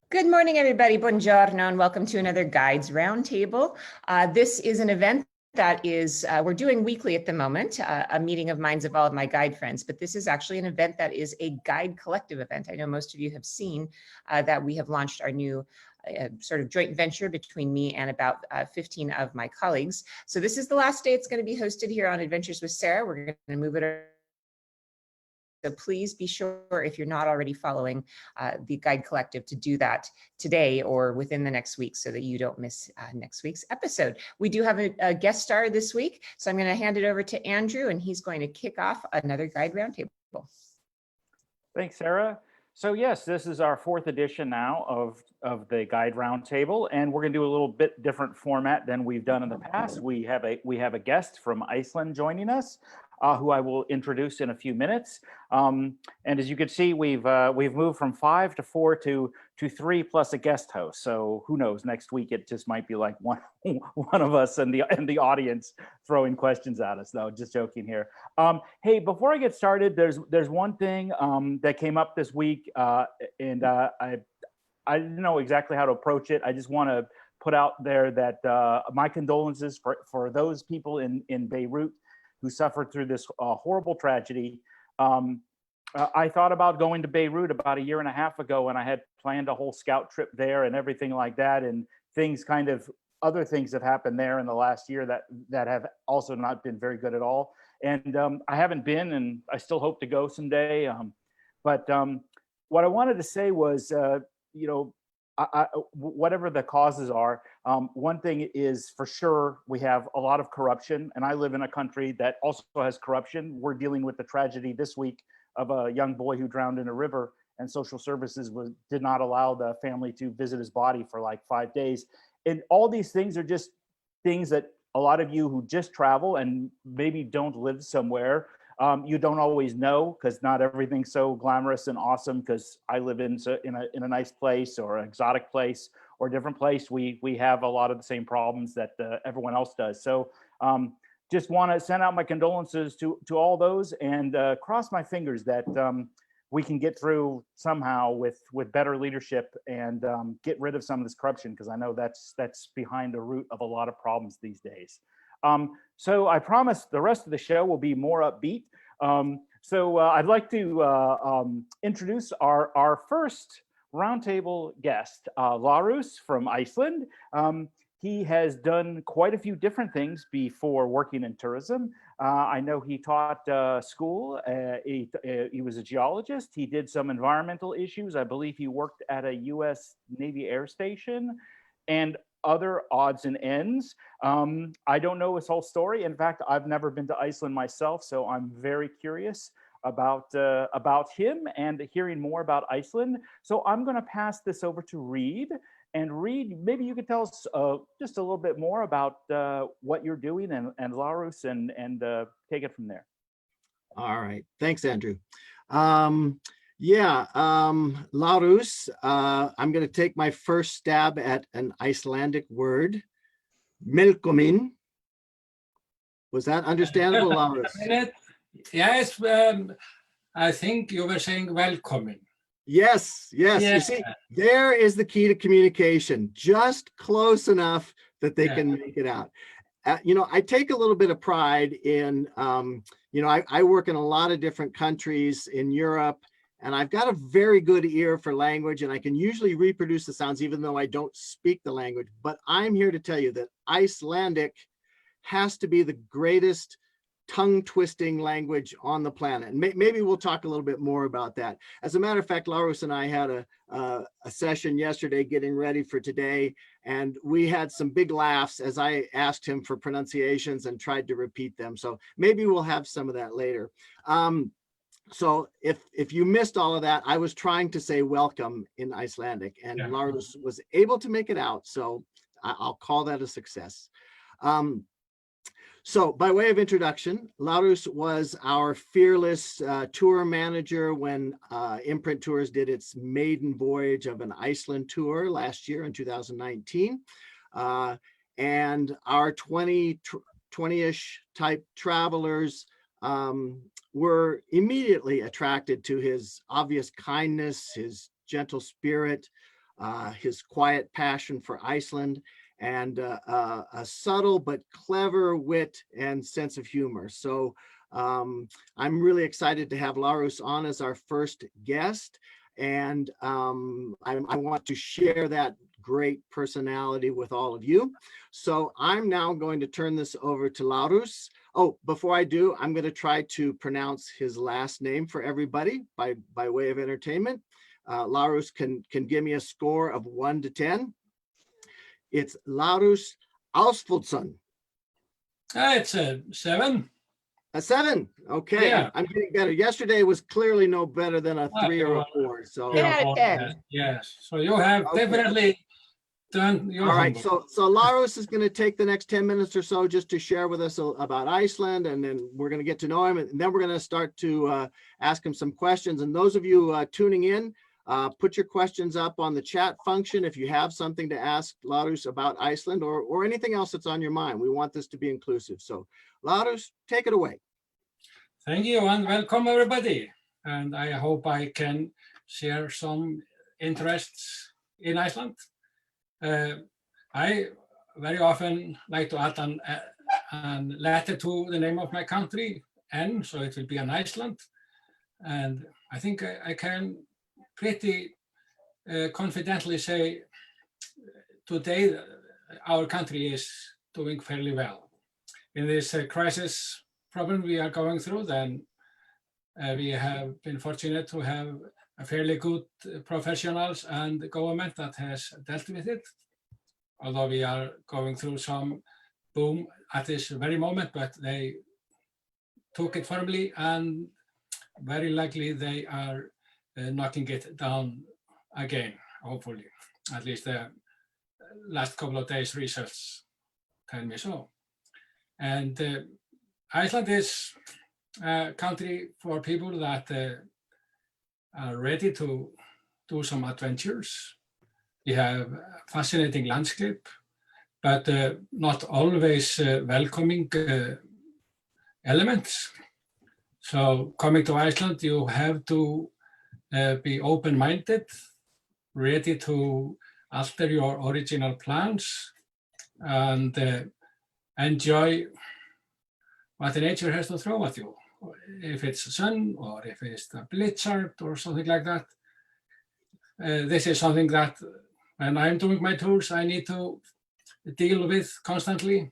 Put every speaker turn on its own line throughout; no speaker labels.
Good morning, everybody. Buongiorno, and welcome to another Guides Roundtable. This is an event that we're doing weekly at the moment, a meeting of minds of all of my guide friends, but this is actually an event that is a guide collective event. I know most of you have seen that we have launched our new sort of joint venture between me and about 15 of my colleagues. So this is the last day it's going to be hosted here on Adventures with Sarah. We're going to move it. So please be sure, if you're not already following the Guide Collective, to do that today or within the next week so that you don't miss next week's episode. We do have a guest star this week, so I'm going to hand it over to Andrew, and he's going to kick off another Guide Roundtable.
Thanks, Sarah. So yes, this is our fourth edition now of the Guide Roundtable, and we're going to do a little bit different format than we've done in the past. We have a guest from Iceland joining us, who I will introduce in a few minutes. And as you can see, we've moved from 5 to 4 to 3 plus a guest host. So who knows? Next week it just might be like one of us and the audience throwing questions at us. Though, just joking here. Hey, before I get started, there's one thing that came up this week, and I didn't know exactly how to approach it. I just want to put out there that my condolences for those people in Beirut who suffered through this horrible tragedy. I thought about going to Beirut about 1.5 years ago, and I had planned a whole scout trip there and everything like that. And other things have happened there in the last year that have also not been very good at all. And I haven't been, and I still hope to go someday. But what I wanted to say was, whatever the causes are, one thing is for sure, we have a lot of corruption, and I live in a country that also has corruption. We're dealing with the tragedy this week of a young boy who drowned in a river, and social services did not allow the family to visit his body for like 5 days. And all these things are just things that a lot of you who just travel and maybe don't live somewhere, you don't always know, because not everything's so glamorous and awesome. Because I live in a nice place or an exotic place or a different place, we have a lot of the same problems that everyone else does. So just want to send out my condolences to all those, and cross my fingers that we can get through somehow with better leadership and get rid of some of this corruption, because I know that's behind the root of a lot of problems these days. So I promise the rest of the show will be more upbeat. So I'd like to introduce our first roundtable guest, Lárus from Iceland. He has done quite a few different things before working in tourism. I know he taught school. He was a geologist. He did some environmental issues. I believe he worked at a U.S. Navy air station and other odds and ends. I don't know his whole story. In fact, I've never been to Iceland myself, so I'm very curious about him and hearing more about Iceland. So I'm going to pass this over to Reid. And Reid, maybe you could tell us just a little bit more about what you're doing and Lárus, and take it from there.
All right. Thanks, Andrew. Lárus, I'm going to take my first stab at an Icelandic word. Velkomin. Was that understandable, Lárus?
Yes, I think you were saying welcoming.
Yes.
Yeah.
You see, there is the key to communication, just close enough that they can make it out. I take a little bit of pride in, I work in a lot of different countries in Europe, and I've got a very good ear for language, and I can usually reproduce the sounds even though I don't speak the language. But I'm here to tell you that Icelandic has to be the greatest tongue-twisting language on the planet. And maybe we'll talk a little bit more about that. As a matter of fact, Lárus and I had a session yesterday getting ready for today, and we had some big laughs as I asked him for pronunciations and tried to repeat them. So maybe we'll have some of that later. So if you missed all of that, I was trying to say welcome in Icelandic, and Lárus was able to make it out. So I'll call that a success. So by way of introduction, Lárus was our fearless tour manager when Imprint Tours did its maiden voyage of an Iceland tour last year in 2019. And our 20-ish type travelers were immediately attracted to his obvious kindness, his gentle spirit, his quiet passion for Iceland, and a subtle but clever wit and sense of humor. So I'm really excited to have Lárus on as our first guest. And I want to share that great personality with all of you. So I'm now going to turn this over to Lárus. Oh, before I do, I'm going to try to pronounce his last name for everybody by way of entertainment. Lárus can give me a score of 1 to 10. It's Lárus Ástvaldsson.
It's a 7.
A 7. Okay,
Yeah.
I'm getting better. Yesterday was clearly no better than a 3 or a 4. So
10 out of 10.
Yes. So you have definitely done your
all right.
homework.
So Lárus is going to take the next 10 minutes or so just to share with us about Iceland, and then we're going to get to know him, and then we're going to start to ask him some questions. And those of you tuning in, put your questions up on the chat function if you have something to ask Lárus about Iceland or anything else that's on your mind. We want this to be inclusive. So Lárus, take it away.
Thank you and welcome everybody. And I hope I can share some interests in Iceland. I very often like to add an letter to the name of my country, N, so it will be an Iceland. And I think I can pretty confidently say today our country is doing fairly well. In this crisis problem we are going through, then we have been fortunate to have a fairly good professionals and government that has dealt with it. Although we are going through some boom at this very moment, but they took it firmly and very likely they are knocking it down again, hopefully. At least the last couple of days results tell me so. And Iceland is a country for people that are ready to do some adventures. We have a fascinating landscape, but not always welcoming elements. So coming to Iceland, you have to be open-minded, ready to alter your original plans and enjoy what the nature has to throw at you. If it's sun or if it's a blizzard or something like that. This is something that when I'm doing my tours, I need to deal with constantly,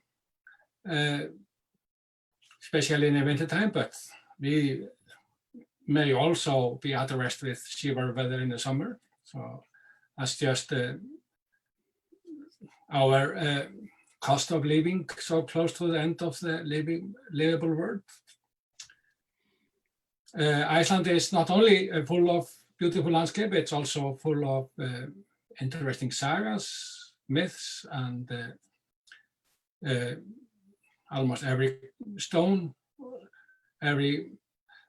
especially in the winter time, but we may also be addressed with severe weather in the summer. So that's just our cost of living so close to the end of the livable world. Iceland is not only full of beautiful landscape, it's also full of interesting sagas, myths, and almost every stone, every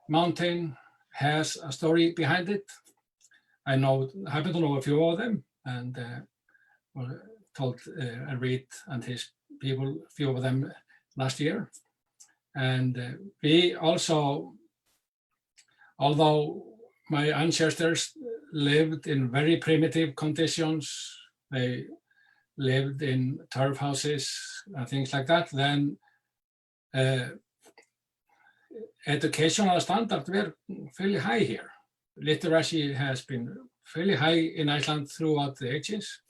mountain has a story behind it. I happen to know a few of them, and told Reid and his people a few of them last year. And we also, although my ancestors lived in very primitive conditions, they lived in turf houses and things like that, then educational standards were fairly high here. Literacy has been fairly high in Iceland throughout the ages.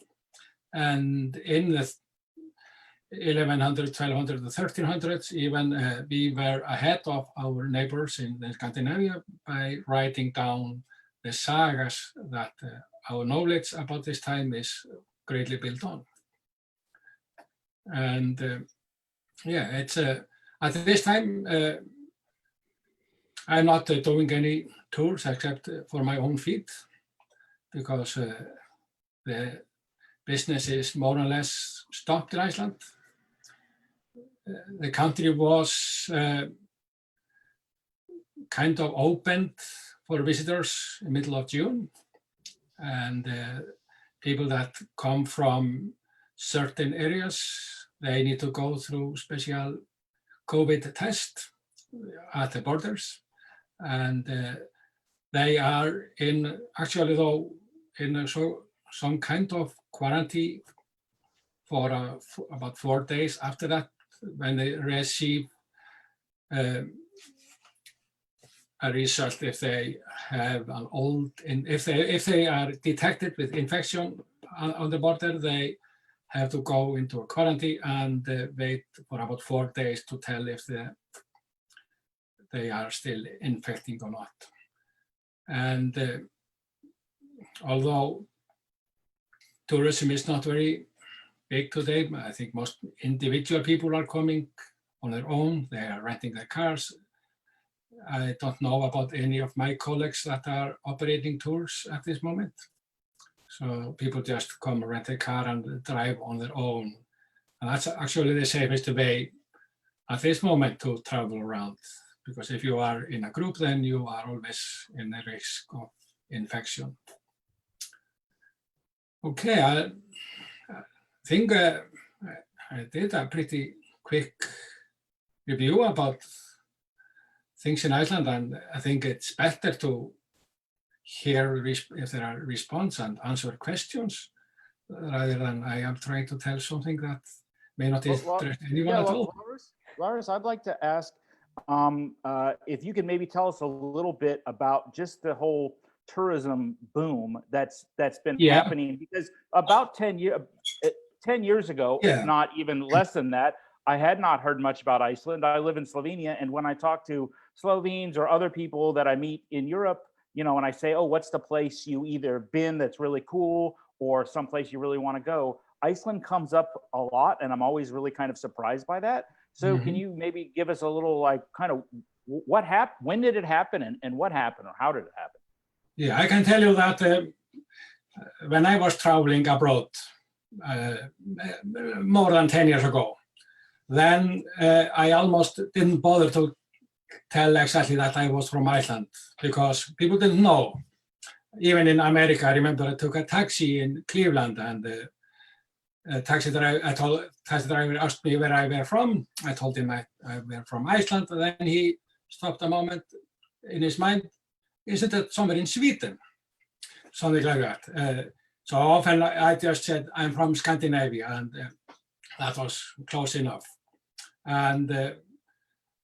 And in the 1100, 1200, the 1300s, even we were ahead of our neighbors in Scandinavia by writing down the sagas that our knowledge about this time is greatly built on. And yeah, it's at this time, I'm not doing any tours except for my own feet, because the business is more or less stopped in Iceland. The country was kind of opened for visitors in the middle of June, and people that come from certain areas, they need to go through special COVID test at the borders, and they are in, actually though, in so some kind of quarantine for about 4 days after that, when they receive a result if they have an if they are detected with infection on the border, they have to go into a quarantine and wait for about 4 days to tell if they are still infecting or not. And although tourism is not very big today, I think most individual people are coming on their own. They are renting their cars. I don't know about any of my colleagues that are operating tours at this moment. So people just come, rent a car and drive on their own. And that's actually the safest way at this moment to travel around. Because if you are in a group, then you are always in a risk of infection. Okay, I think I did a pretty quick review about things in Iceland, and I think it's better to hear if there are response and answer questions rather than I am trying to tell something that may not interest anyone at all.
Lárus, I'd like to ask if you can maybe tell us a little bit about just the whole tourism boom that's been happening, because about 10 years ago, if not even less than that, I had not heard much about Iceland. I live in Slovenia, and when I talk to Slovenes or other people that I meet in Europe, you know, and I say, oh, what's the place you either been that's really cool or someplace you really want to go, Iceland comes up a lot, and I'm always really kind of surprised by that. So can you maybe give us a little, like, kind of what happened, when did it happen, and what happened, or how did it happen?
Yeah, I can tell you that when I was traveling abroad more than 10 years ago, then I almost didn't bother to tell exactly that I was from Iceland, because people didn't know. Even in America, I remember I took a taxi in Cleveland, and the taxi driver asked me where I were from. I told him I were from Iceland, and then he stopped a moment in his mind. Isn't it somewhere in Sweden? Something like that. So often I just said, I'm from Scandinavia, and that was close enough. And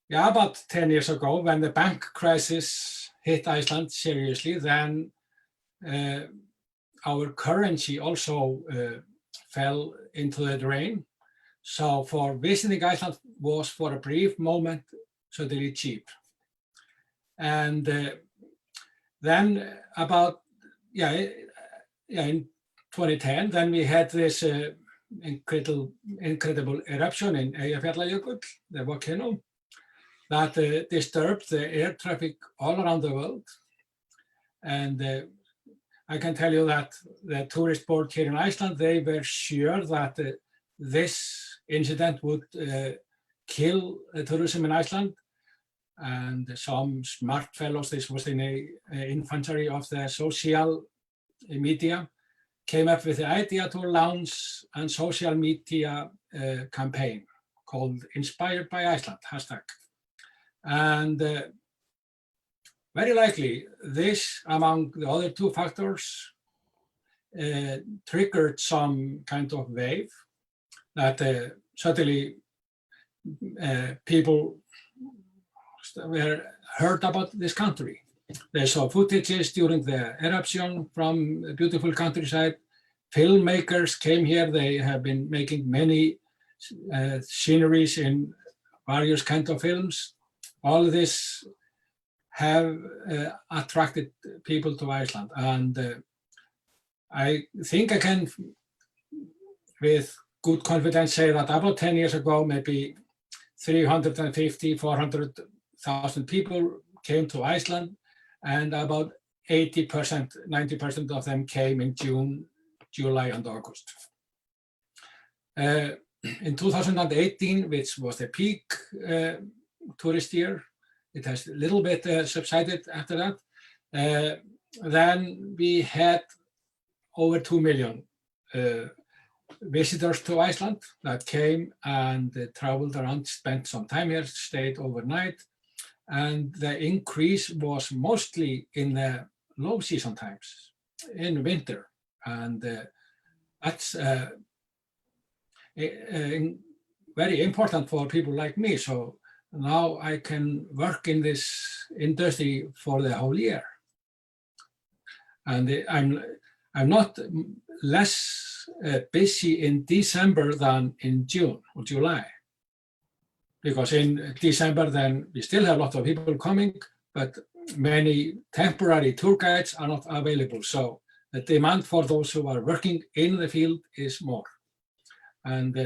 yeah, about 10 years ago, when the bank crisis hit Iceland seriously, then our currency also fell into the drain. So for visiting Iceland was for a brief moment suddenly cheap. And then about, in 2010, then we had this incredible eruption in Eyjafjallajökull, the volcano, that disturbed the air traffic all around the world. And I can tell you that the tourist board here in Iceland, they were sure that this incident would kill tourism in Iceland. And some smart fellows, this was in the infancy of the social media, came up with the idea to launch a social media campaign called Inspired by Iceland, hashtag. And very likely this, among the other two factors, triggered some kind of wave that suddenly people were heard about this country. They saw footages during the eruption from the beautiful countryside. Filmmakers came here. They have been making many sceneries in various kinds of films. All of this have attracted people to Iceland. And I think I can, with good confidence, say that about 10 years ago, maybe 350, 400,000 people came to Iceland, and about 80%, 90% of them came in June, July, and August. In 2018, which was the peak tourist year, it has a little bit subsided after that. Then we had over 2 million visitors to Iceland that came and traveled around, spent some time here, stayed overnight. And the increase was mostly in the low season times, in winter. And that's very important for people like me. So now I can work in this industry for the whole year. And I'm not less busy in December than in June or July. Because in December, then we still have a lot of people coming, but many temporary tour guides are not available. So the demand for those who are working in the field is more. And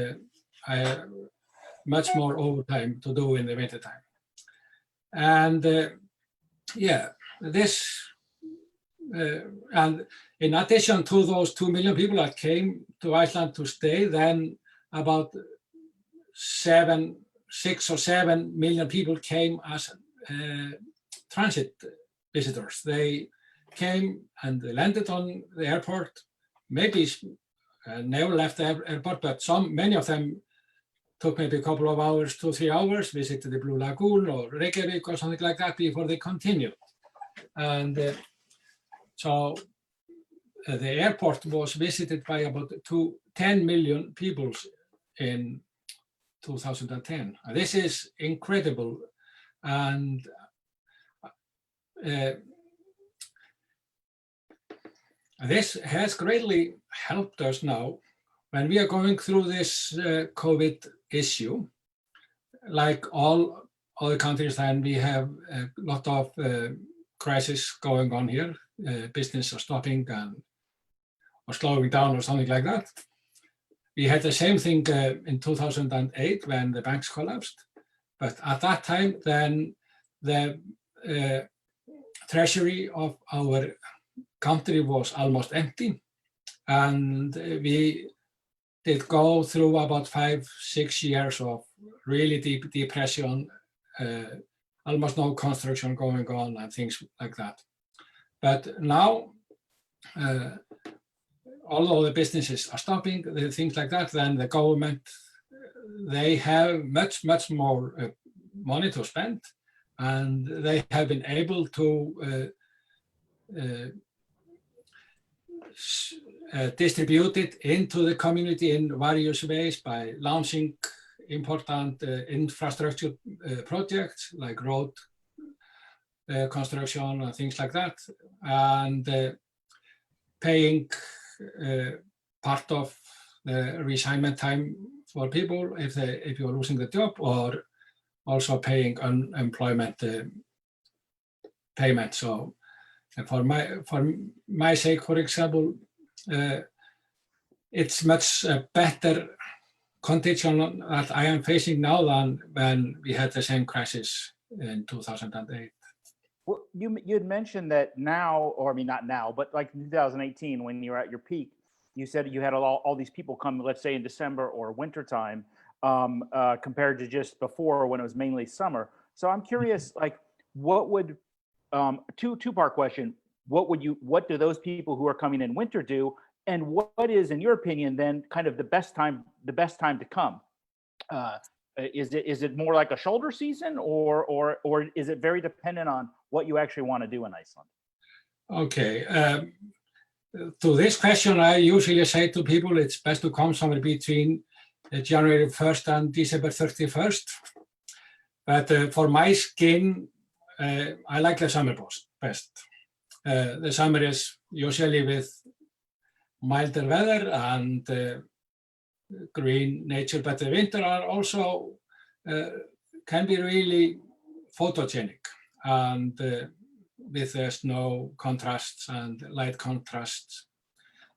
I have much more overtime to do in the wintertime. And yeah, this, and in addition to those 2 million people that came to Iceland to stay, then about 6 or 7 million people came as transit visitors. They came and they landed on the airport, maybe never left the airport, but many of them took maybe a couple of hours, 2-3 hours, visited the Blue Lagoon or Reykjavik or something like that before they continued. And so the airport was visited by about 10 million people in 2010. This is incredible. And this has greatly helped us now when we are going through this COVID issue. Like all other countries, then we have a lot of crisis going on here. Business are stopping or slowing down or something like that. We had the same thing in 2008 when the banks collapsed. But at that time, then the treasury of our country was almost empty. And we did go through about 5-6 years of really deep depression, almost no construction going on and things like that. But now, although the businesses are stopping, things like that, then the government, they have much more money to spend, and they have been able to distribute it into the community in various ways by launching important infrastructure projects like road construction and things like that, and paying part of the reassignment time for people if you're losing the job, or also paying unemployment payment. So for my sake, for example, it's much better condition that I am facing now than when we had the same crisis in 2008.
Well, you had mentioned that now, or I mean not now, but like in 2018 when you were at your peak, you said you had all these people come, let's say in December or wintertime, compared to just before when it was mainly summer. So I'm curious, like, what would two-part question? What do those people who are coming in winter do, and what is, in your opinion, then kind of the best time to come? Is it more like a shoulder season, or is it very dependent on what you actually want to do in Iceland?
Okay. To this question, I usually say to people it's best to come somewhere between January 1st and December 31st. But for my skin, I like the summer best. The summer is usually with milder weather and green nature, but the winter are also can be really photogenic, and with the snow contrasts and light contrasts.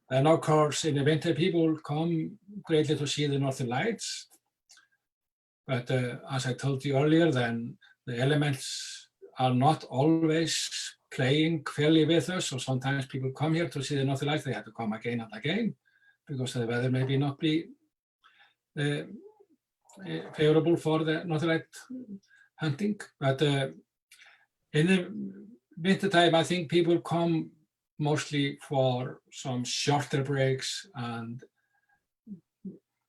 Then of course in the winter people come greatly to see the northern lights. But as I told you earlier, then the elements are not always playing fairly with us. So sometimes people come here to see the northern lights, they have to come again and again because the weather maybe not be favorable for the northern light hunting. But in the wintertime, I think people come mostly for some shorter breaks, and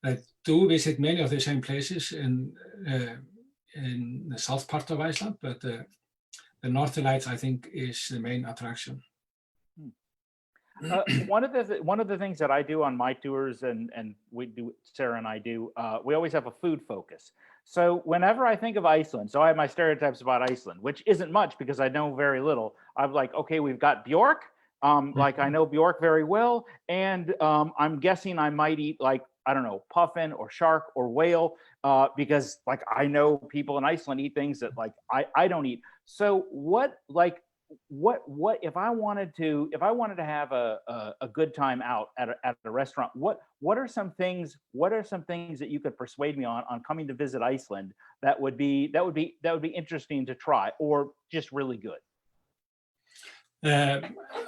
they do visit many of the same places in the south part of Iceland, but the northern lights, I think, is the main attraction.
One of the things that I do on my tours, and Sarah and I do, we always have a food focus. So whenever I think of Iceland, so I have my stereotypes about Iceland, which isn't much because I know very little. I'm like, okay, we've got Bjork. Like I know Bjork very well, and I'm guessing I might eat like, I don't know, puffin or shark or whale, because like I know people in Iceland eat things that like I don't eat. So what if I wanted to have a good time out at a restaurant, what are some things that you could persuade me on coming to visit Iceland that would be interesting to try or just really good?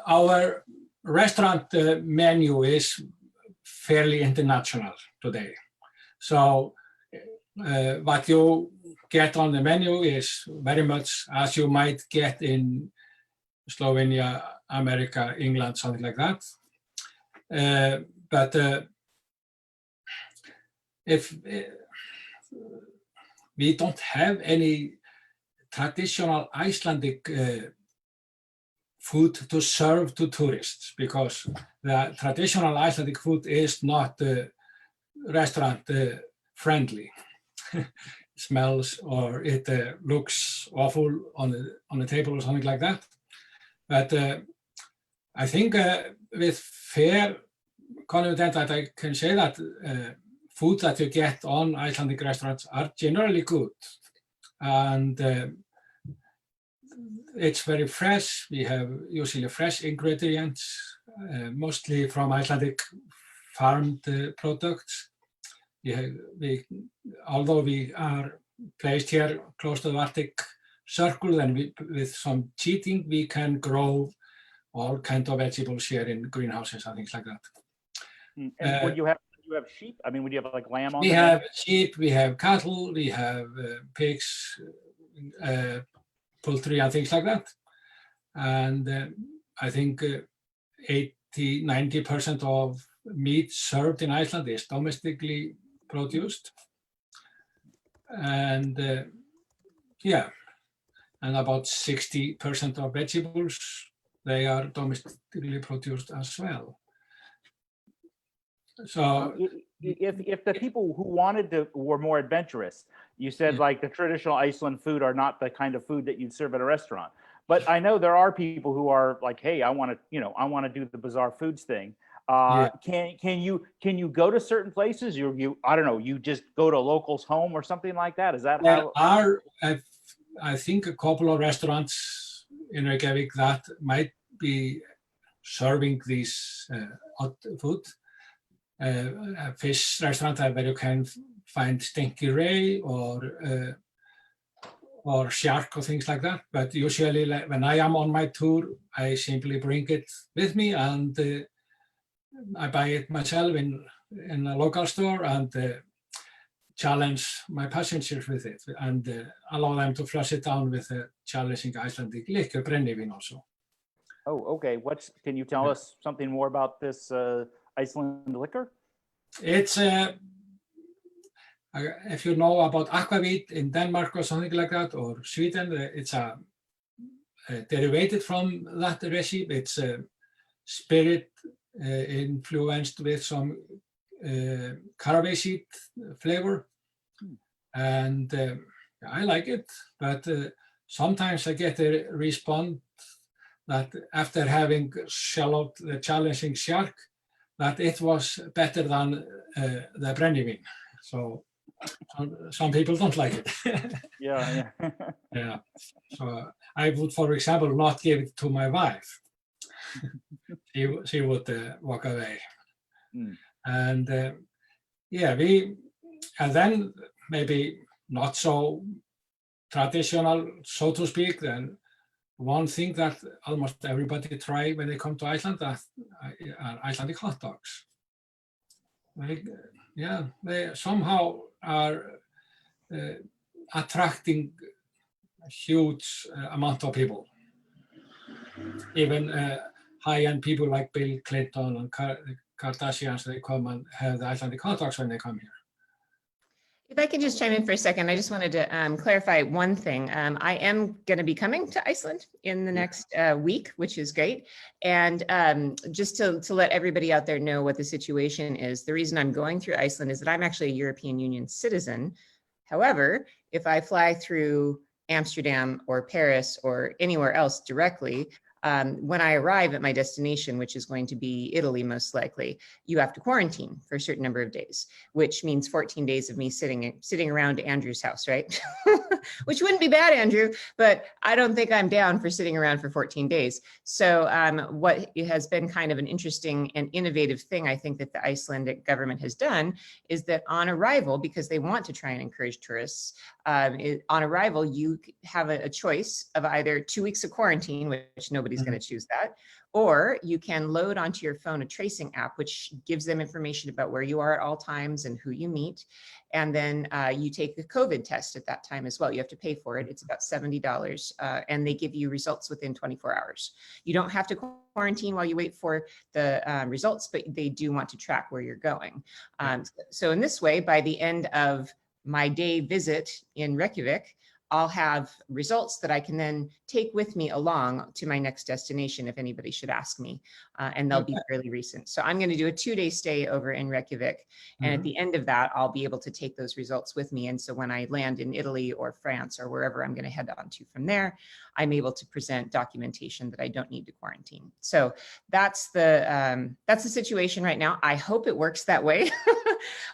Our restaurant menu is fairly international today. So what you get on the menu is very much as you might get in Slovenia, America, England, something like that. But if we don't have any traditional Icelandic food to serve to tourists, because the traditional Icelandic food is not restaurant friendly. Smells or it looks awful on the table or something like that. But I think with fair confidence that I can say that food that you get on Icelandic restaurants are generally good, and it's very fresh. We have usually fresh ingredients, mostly from Icelandic farmed products. Although we are placed here close to the Arctic Circle, and with some cheating, we can grow all kinds of vegetables here in greenhouses and things like that.
And would you have sheep? I mean, would you have like lamb on?
We have sheep, we have cattle, we have pigs, poultry and things like that. And I think 80–90% of meat served in Iceland is domestically produced. And yeah, and about 60% of vegetables, they are domestically produced as well. So
if the people who were more adventurous, you said like the traditional Iceland food are not the kind of food that you'd serve at a restaurant. But I know there are people who are like, hey, I want to do the bizarre foods thing. Can you go to certain places? I don't know, you just go to a local's home or something like that? Is that
there are, I think, a couple of restaurants in Reykjavik that might be serving these odd food. A fish restaurant where you can find stinky ray or shark or things like that. But usually, when I am on my tour, I simply bring it with me and I buy it myself in a local store and challenge my passengers with it and allow them to flush it down with a challenging Icelandic liquor, brennivín also.
Oh, okay. Can you tell us something more about this Iceland liquor?
It's if you know about aquavit in Denmark or something like that, or Sweden, it's a derivated from that recipe. It's a spirit influenced with some caraway seed flavor, and I like it. But sometimes I get a response that after having swallowed the challenging shark, that it was better than the brennivín. So some people don't like it.
Yeah.
Yeah. So I would, for example, not give it to my wife. She would walk away. And yeah, and then maybe not so traditional, so to speak, then one thing that almost everybody try when they come to Iceland are Icelandic hot dogs. They somehow are attracting a huge amount of people. Even high-end people like Bill Clinton and Kardashians, they come and have the Icelandic hot dogs when they come here.
If I can just chime in for a second, I just wanted to clarify one thing. I am going to be coming to Iceland in the next week, which is great. And just to let everybody out there know what the situation is, the reason I'm going through Iceland is that I'm actually a European Union citizen. However, if I fly through Amsterdam or Paris or anywhere else directly, when I arrive at my destination, which is going to be Italy most likely, you have to quarantine for a certain number of days, which means 14 days of me sitting around Andrew's house, right? Which wouldn't be bad, Andrew, but I don't think I'm down for sitting around for 14 days. So what has been kind of an interesting and innovative thing, I think, that the Icelandic government has done is that on arrival, because they want to try and encourage tourists, on arrival, you have a choice of either 2 weeks of quarantine, which nobody's going to choose that, or you can load onto your phone a tracing app, which gives them information about where you are at all times and who you meet. And then you take a COVID test at that time as well. You have to pay for it. It's about $70, and they give you results within 24 hours. You don't have to quarantine while you wait for the results, but they do want to track where you're going. So in this way, by the end of my day visit in Reykjavik, I'll have results that I can then take with me along to my next destination if anybody should ask me, and they'll be fairly recent. So I'm going to do a 2-day stay over in Reykjavik, and at the end of that, I'll be able to take those results with me. And so when I land in Italy or France or wherever I'm going to head on to from there, I'm able to present documentation that I don't need to quarantine. So that's the situation right now. I hope it works that way.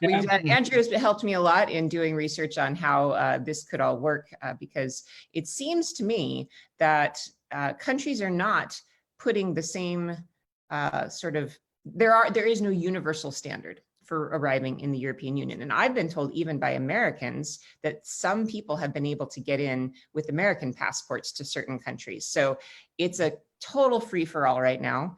Andrew has helped me a lot in doing research on how this could all work, because it seems to me that countries are not putting the same there is no universal standard for arriving in the European Union. And I've been told even by Americans that some people have been able to get in with American passports to certain countries. So it's a total free for all right now.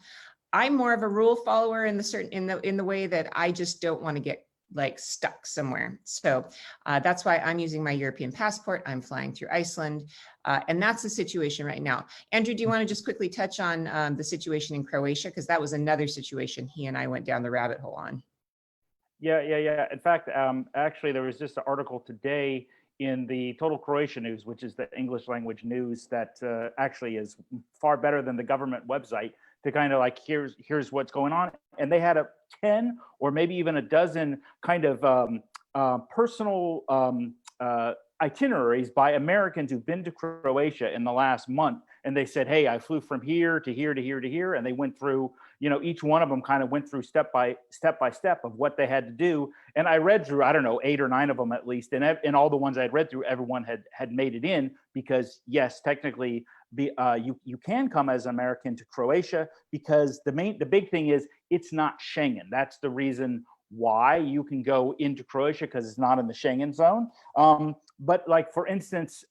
I'm more of a rule follower in the way that I just don't want to get like stuck somewhere. So that's why I'm using my European passport. I'm flying through Iceland. And that's the situation right now. Andrew, do you want to just quickly touch on the situation in Croatia? Because that was another situation he and I went down the rabbit hole on.
Yeah. In fact, actually, there was just an article today in the Total Croatia News, which is the English language news that actually is far better than the government website, to kind of like, here's what's going on. And they had 10 or maybe even a dozen kind of personal itineraries by Americans who've been to Croatia in the last month. And they said, hey, I flew from here to here to here to here. And they went through, each one of them kind of went through step by step of what they had to do. And I read through, I don't know, 8 or 9 of them at least. And in all the ones I'd read through, everyone had made it in, because yes, technically you can come as an American to Croatia, because the big thing is it's not Schengen. That's the reason why you can go into Croatia, because it's not in the Schengen zone. But like, for instance,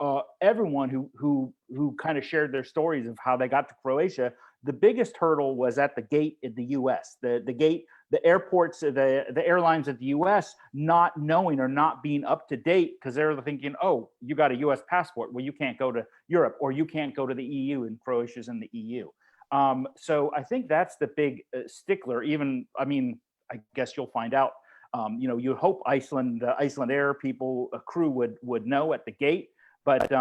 everyone who kind of shared their stories of how they got to Croatia, the biggest hurdle was at the gate in the US. The airports, the airlines at the US not knowing or not being up to date, because they're thinking, oh, you got a US passport, well, you can't go to Europe, or you can't go to the EU, and Croatia's in the EU. So I think that's the big stickler. I guess you'll find out. You hope the Icelandair people, a crew would know at the gate, but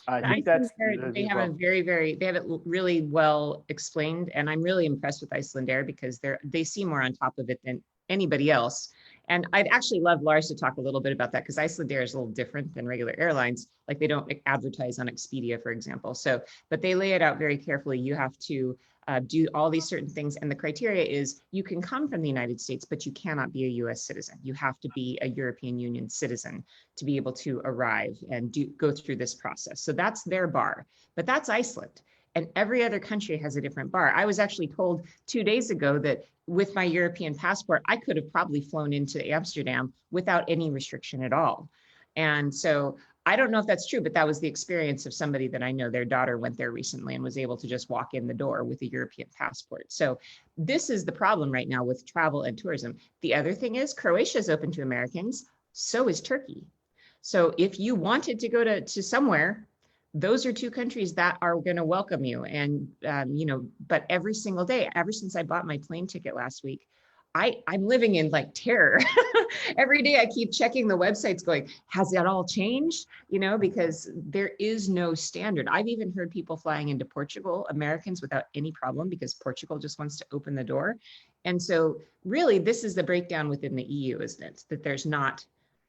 I think they have it really well explained, and I'm really impressed with Icelandair, because they seem more on top of it than anybody else. And I'd actually love Lars to talk a little bit about that, because Icelandair is a little different than regular airlines. Like, they don't advertise on Expedia, for example. But they lay it out very carefully. You have to do all these certain things. And the criteria is you can come from the United States, but you cannot be a US citizen. You have to be a European Union citizen to be able to arrive and go through this process. So that's their bar, but that's Iceland. And every other country has a different bar. I was actually told 2 days ago that with my European passport, I could have probably flown into Amsterdam without any restriction at all. And so I don't know if that's true, but that was the experience of somebody that I know. Their daughter went there recently and was able to just walk in the door with a European passport. So this is the problem right now with travel and tourism. The other thing is Croatia is open to Americans, so is Turkey. So if you wanted to go to somewhere, those are 2 countries that are going to welcome you. And, but every single day, ever since I bought my plane ticket last week,
I'm living in like terror. Every day I keep checking the websites going, has that all changed? You know, because there is no standard. I've even heard people flying into Portugal, Americans, without any problem because Portugal just wants to open the door. And so really this is the breakdown within the EU, isn't it? That there's not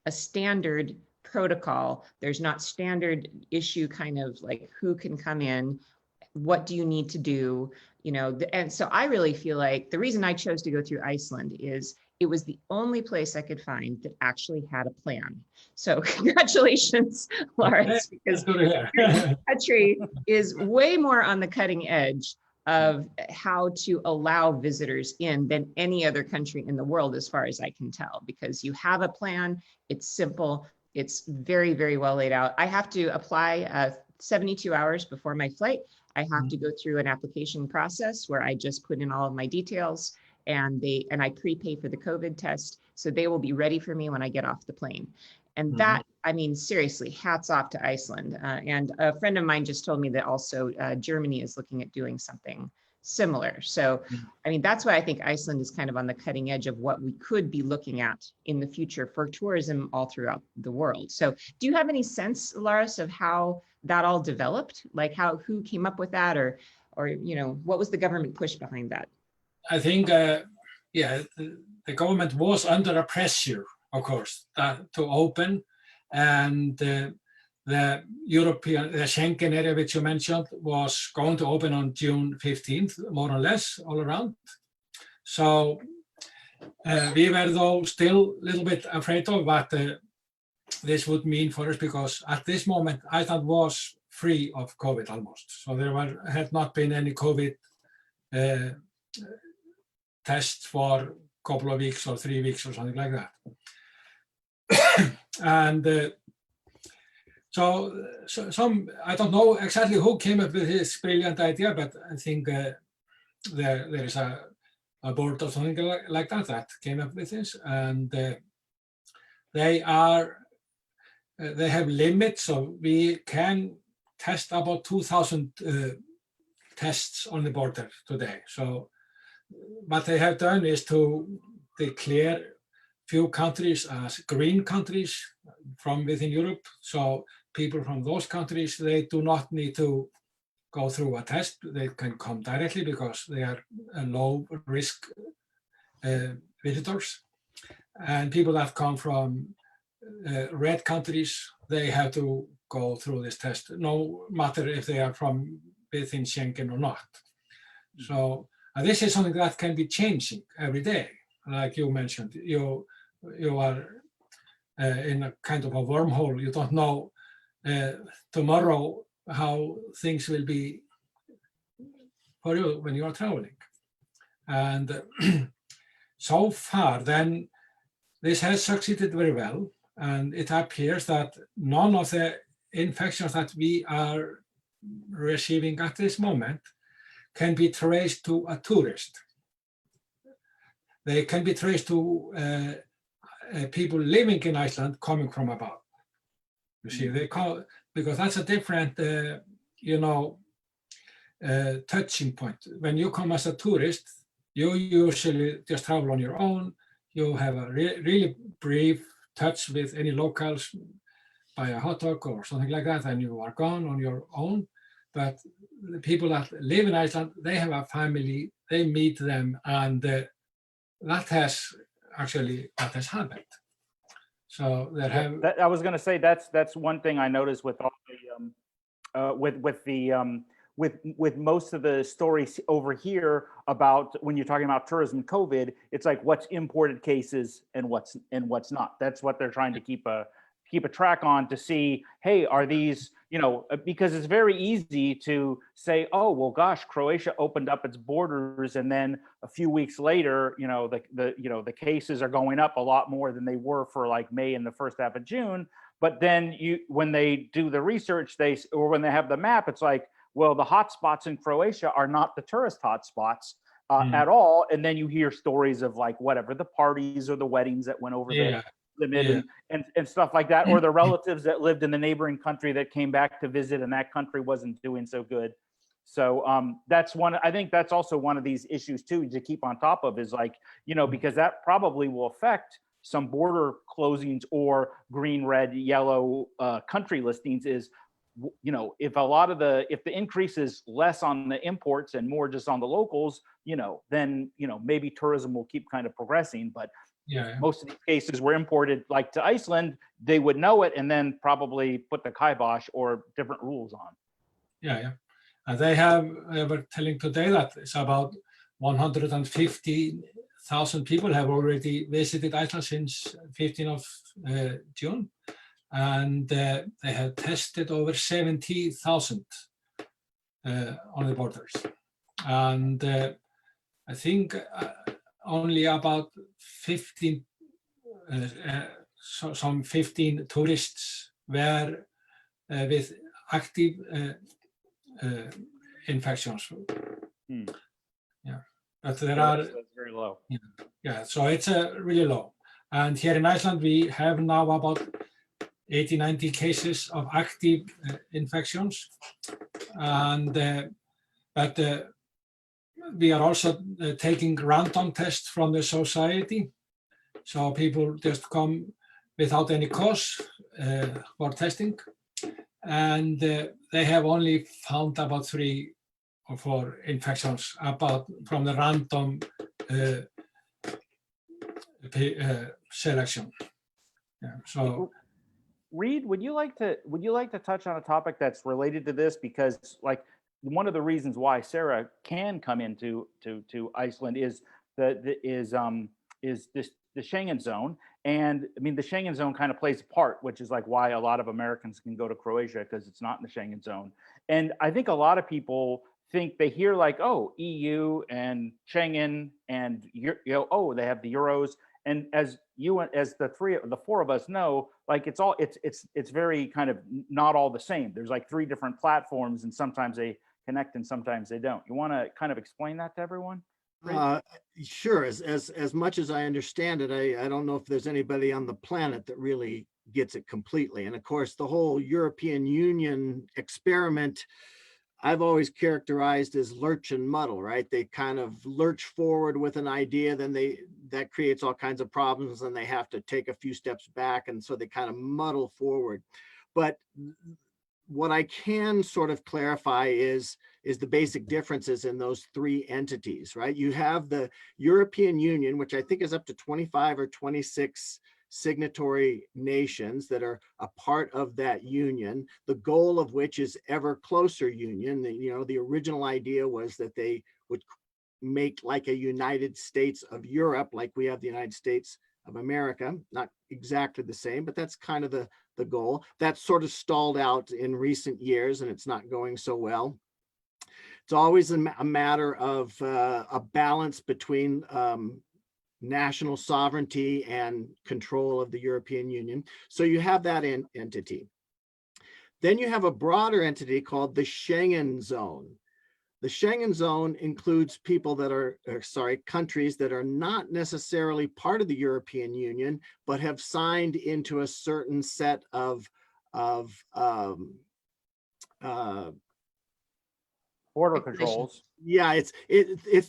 a standard protocol. There's not standard issue kind of like who can come in, what do you need to do? You know, and so I really feel like the reason I chose to go through Iceland is it was the only place I could find that actually had a plan. So congratulations, Lárus, because the country is way more on the cutting edge of how to allow visitors in than any other country in the world, as far as I can tell, because you have a plan, it's simple, it's very, very well laid out. I have to apply 72 hours before my flight. I have to go through an application process where I just put in all of my details and I prepay for the COVID test. So they will be ready for me when I get off the plane. And that, I mean, seriously, hats off to Iceland. And a friend of mine just told me that also Germany is looking at doing something similar. So, I mean, that's why I think Iceland is kind of on the cutting edge of what we could be looking at in the future for tourism all throughout the world. So do you have any sense, Lárus, of how that all developed? Like who came up with that, or you know, what was the government push behind that?
I think, yeah, the government was under a pressure, of course, to open, and the European, the Schengen area, which you mentioned, was going to open on June 15th, more or less, all around. So we were, though, still a little bit afraid of what this would mean for us, because at this moment, Iceland was free of COVID almost. So there had not been any COVID tests for a couple of weeks or 3 weeks or something like that. And so some, I don't know exactly who came up with this brilliant idea, but I think there is a board or something like that came up with this, and they have limits, so we can test about 2,000 tests on the border today. So what they have done is to declare few countries as green countries from within Europe. So people from those countries, they do not need to go through a test. They can come directly because they are low risk visitors. And people that come from red countries, they have to go through this test, no matter if they are from within Schengen or not. So this is something that can be changing every day. Like you mentioned, you are in a kind of a wormhole. You don't know tomorrow how things will be for you when you are traveling. And so far, then, this has succeeded very well. And it appears that none of the infections that we are receiving at this moment can be traced to a tourist. They can be traced to people living in Iceland coming from above. You see, they call, because that's a different, touching point. When you come as a tourist, you usually just travel on your own. You have a really brief touch with any locals, buy a hot dog or something like that, and you are gone on your own. But the people that live in Iceland, they have a family, they meet them, and that has happened. So there have.
I was going to say that's one thing I noticed with all the with most of the stories over here about when you're talking about tourism, COVID, it's like what's imported cases and what's not. That's what they're trying to keep a track on, to see, hey, are these, because it's very easy to say, oh, well, gosh, Croatia opened up its borders, and then a few weeks later, the cases are going up a lot more than they were for like May and the first half of June. But then when they do the research, or when they have the map, it's like, well, the hotspots in Croatia are not the tourist hotspots at all. And then you hear stories of like whatever, the parties or the weddings that went over the limit and stuff like that, or the relatives that lived in the neighboring country that came back to visit and that country wasn't doing so good. So that's one, I think that's also one of these issues too to keep on top of is like, you know, because that probably will affect some border closings or green, red, yellow country listings is, you know, if the increase is less on the imports and more just on the locals, you know, then, you know, maybe tourism will keep kind of progressing. But most of these cases were imported like to Iceland, they would know it and then probably put the kibosh or different rules on.
And they were telling today that it's about 150,000 people have already visited Iceland since 15th of June. And they have tested over 70,000 on the borders. And I think only about 15, some 15 tourists were with active infections. But there are,
that's very low.
So it's really low. And here in Iceland, we have now about 80-90 cases of active infections. And but we are also taking random tests from the society. So people just come without any cause for testing. And they have only found about 3 or 4 infections from the random selection. So,
Reid, would you like to touch on a topic that's related to this? Because like one of the reasons why Sarah can come into Iceland is the Schengen zone. And I mean, the Schengen zone kind of plays a part, which is like why a lot of Americans can go to Croatia because it's not in the Schengen zone. And I think a lot of people think they hear like, oh, EU and Schengen and, you know, oh, they have the Euros. And as the 4 of us know, like it's very kind of not all the same. There's like 3 different platforms and sometimes they connect and sometimes they don't. You want to kind of explain that to everyone?
Sure. As much as I understand it, I don't know if there's anybody on the planet that really gets it completely. And of course, the whole European Union experiment, I've always characterized as lurch and muddle, right? They kind of lurch forward with an idea, then that creates all kinds of problems, and they have to take a few steps back, and so they kind of muddle forward. But what I can sort of clarify is the basic differences in those 3 entities, right? You have the European Union, which I think is up to 25 or 26 signatory nations that are a part of that union, the goal of which is ever closer union. You know, the original idea was that they would make like a United States of Europe, like we have the United States of America. Not exactly the same, but that's kind of the goal. That's sort of stalled out in recent years and it's not going so well. It's always a matter of a balance between national sovereignty and control of the European Union. So you have that entity. Then you have a broader entity called the Schengen zone. The Schengen zone includes people that are, countries that are not necessarily part of the European Union, but have signed into a certain set of
border controls.
Yeah, it's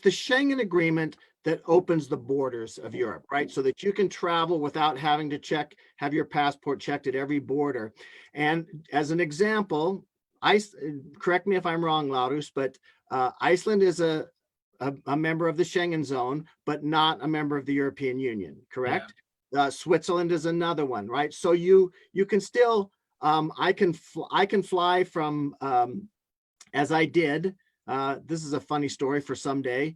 the Schengen agreement that opens the borders of Europe, right? So that you can travel without having to have your passport checked at every border. And as an example, correct me if I'm wrong, Lárus, but Iceland is a member of the Schengen zone, but not a member of the European Union, correct? Yeah. Switzerland is another one, right? So you can still, I can fly from, as I did, this is a funny story for someday,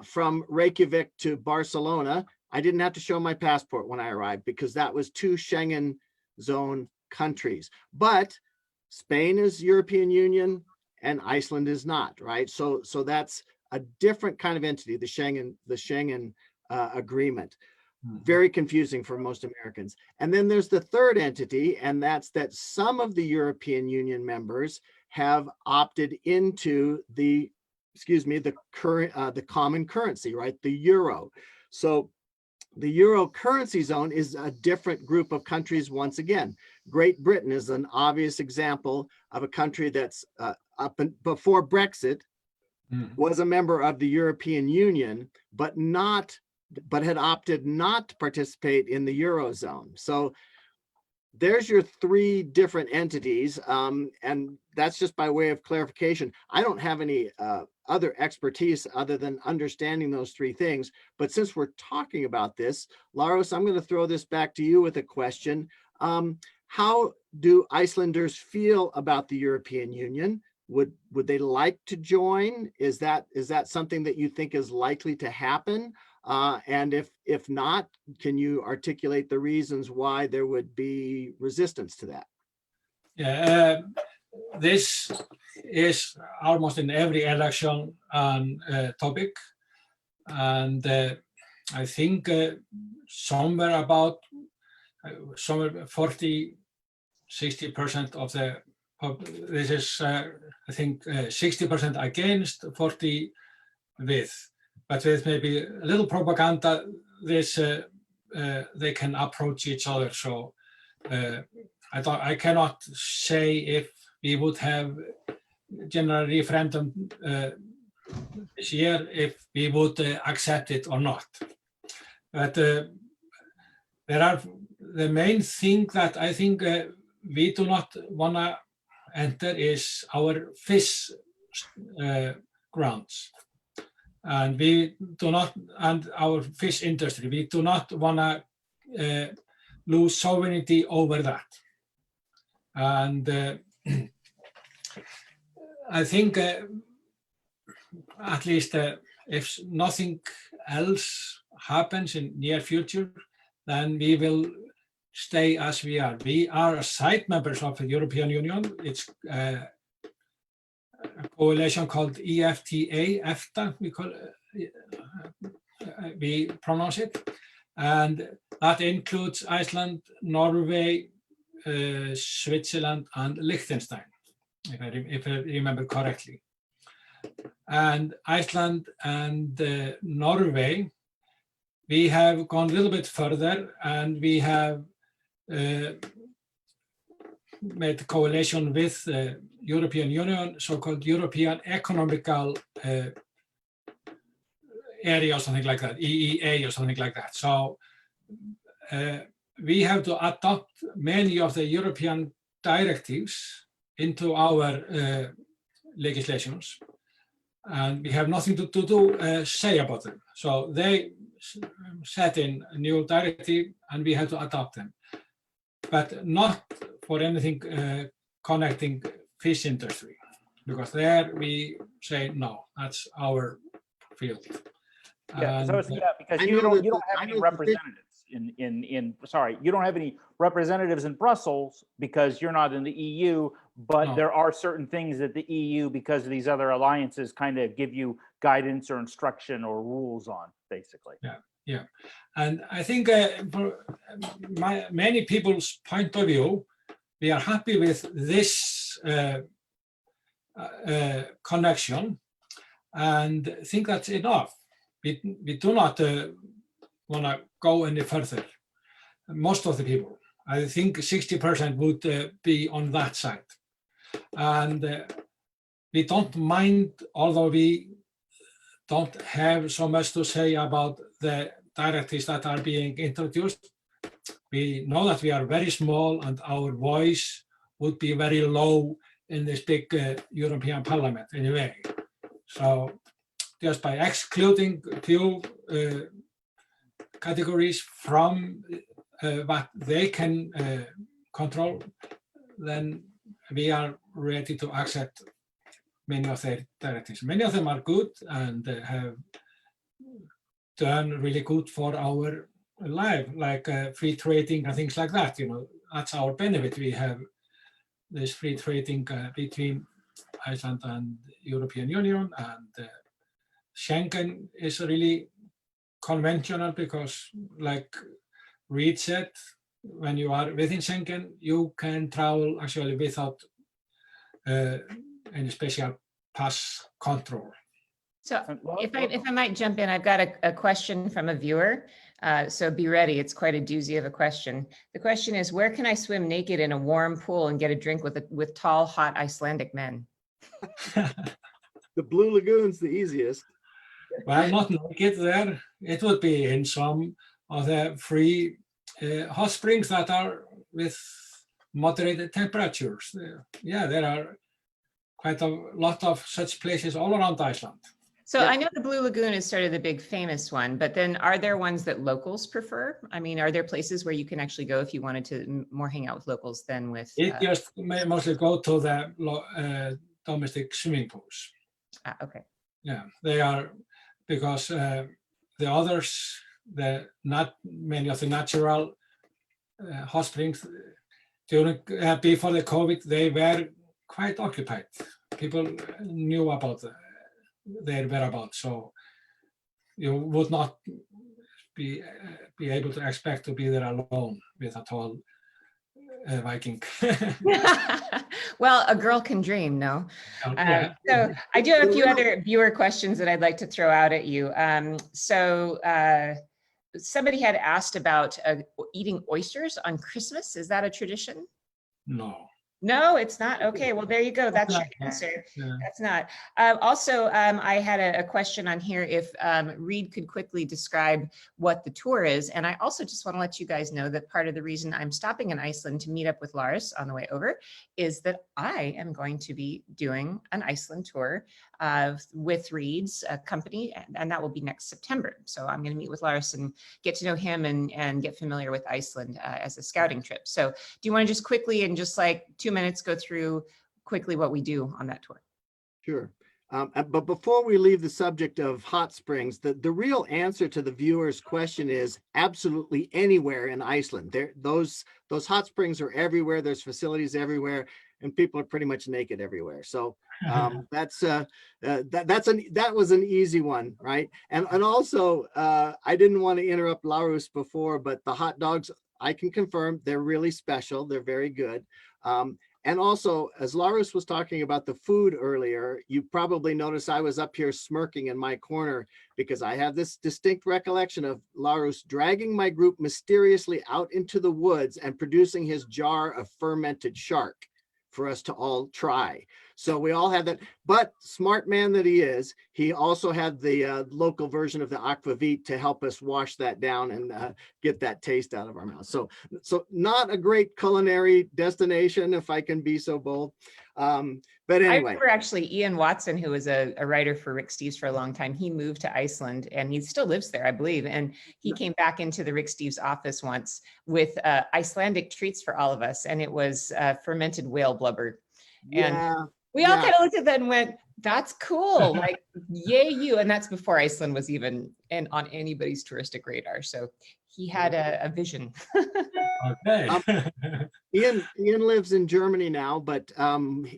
from Reykjavik to Barcelona. I didn't have to show my passport when I arrived because that was 2 Schengen zone countries. But Spain is European Union and Iceland is not, right? So that's a different kind of entity, the Schengen agreement. Very confusing for most Americans. And then there's the third entity, and that's that some of the European Union members have opted into the common currency, right? The euro. So the euro currency zone is a different group of countries once again. Great Britain is an obvious example of a country that's before Brexit, was a member of the European Union, but had opted not to participate in the Eurozone. So there's your three different entities, and that's just by way of clarification. I don't have any other expertise other than understanding those three things. But since we're talking about this, Lárus, I'm going to throw this back to you with a question. How do Icelanders feel about the European Union? Would they like to join? Is that something that you think is likely to happen? And if not, can you articulate the reasons why there would be resistance to that?
Yeah, this is almost in every election topic, and I think somewhere 40–60% of the this is I think 60% against, 40 with. But with maybe a little propaganda, this they can approach each other. So I cannot say if we would have general referendum this year, if we would accept it or not. But there are the main thing that I think we do not want to enter is our fish grounds. And we do not, and our fish industry, we do not want to lose sovereignty over that. And I think at least if nothing else happens in near future, then we will stay as we are. We are side members of the European Union. It's a coalition called EFTA, we pronounce it, and that includes Iceland, Norway, Switzerland, and Liechtenstein, if I remember correctly. And Iceland and Norway, we have gone a little bit further, and we have made a coalition with the European Union, so-called European Economical Area or something like that, EEA or something like that. So we have to adopt many of the European directives into our legislations, and we have nothing to say about them. So they set in a new directive, and we have to adopt them, but not for anything connecting fish industry, because there we say no, that's our field.
Yeah,
And,
so it's, yeah, because you don't have any representatives you don't have any representatives in Brussels because you're not in the EU, but
No.
there are certain things that the EU, because of these other alliances, kind of give you guidance or instruction or rules on, basically.
Yeah, and I think for many people's point of view, we are happy with this connection and think that's enough. We do not want to go any further. Most of the people, I think 60% would be on that side. And we don't mind, although we don't have so much to say about the directives that are being introduced. We know that we are very small and our voice would be very low in this big European Parliament anyway. So just by excluding few categories from what they can control, then we are ready to accept many of their directives. Many of them are good and have done really good for our life, like free trading and things like that. You know, that's our benefit. We have this free trading between Iceland and European Union, and Schengen is really conventional because, like Reid said, when you are within Schengen, you can travel actually without any special pass control.
So if I might jump in, I've got a question from a viewer. So be ready. It's quite a doozy of a question. The question is, where can I swim naked in a warm pool and get a drink with tall, hot Icelandic men?
The Blue Lagoon's the easiest.
Well, not naked there. It would be in some of the free hot springs that are with moderated temperatures. Yeah, there are quite a lot of such places all around Iceland.
So
Yeah.
I know the Blue Lagoon is sort of the big famous one, but then are there ones that locals prefer? I mean, are there places where you can actually go if you wanted to more hang out with locals than with?
It just mostly go to the domestic swimming pools.
Okay.
Yeah, they are, because the others, not many of the natural hot springs during before the COVID, they were quite occupied. People knew about their whereabouts, so you would not be able to expect to be there alone with a tall Viking.
Well, a girl can dream, no?
Yeah.
So I do have a few other viewer questions that I'd like to throw out at you. Somebody had asked about eating oysters on Christmas. Is that a tradition?
No.
No, it's not. Okay, well, there you go. That's your answer.
Yeah.
That's not. Also, I had a question on here if Reid could quickly describe what the tour is. And I also just want to let you guys know that part of the reason I'm stopping in Iceland to meet up with Lárus on the way over is that I am going to be doing an Iceland tour with Reid's company, and that will be next September. So I'm going to meet with Lárus and get to know him and get familiar with Iceland as a scouting trip. So do you want to just quickly, in just like 2 minutes, go through quickly what we do on that tour?
Sure. But before we leave the subject of hot springs, the real answer to the viewer's question is absolutely anywhere in Iceland. Those hot springs are everywhere. There's facilities everywhere, and people are pretty much naked everywhere. So that was an easy one, right? And also, I didn't want to interrupt Lárus before, but the hot dogs, I can confirm they're really special. They're very good. And also, as Lárus was talking about the food earlier, you probably noticed I was up here smirking in my corner because I have this distinct recollection of Lárus dragging my group mysteriously out into the woods and producing his jar of fermented shark for us to all try. So we all had that, but smart man that he is, he also had the local version of the aquavit to help us wash that down and get that taste out of our mouth. So not a great culinary destination, if I can be so bold. But anyway. I
remember actually Ian Watson, who was a writer for Rick Steves for a long time. He moved to Iceland and he still lives there, I believe. And he came back into the Rick Steves office once with Icelandic treats for all of us. And it was fermented whale blubber. And we all kind of looked at that and went, that's cool. Like, yay, you. And that's before Iceland was even on anybody's touristic radar. So he had a vision.
Okay.
Ian lives in Germany now, but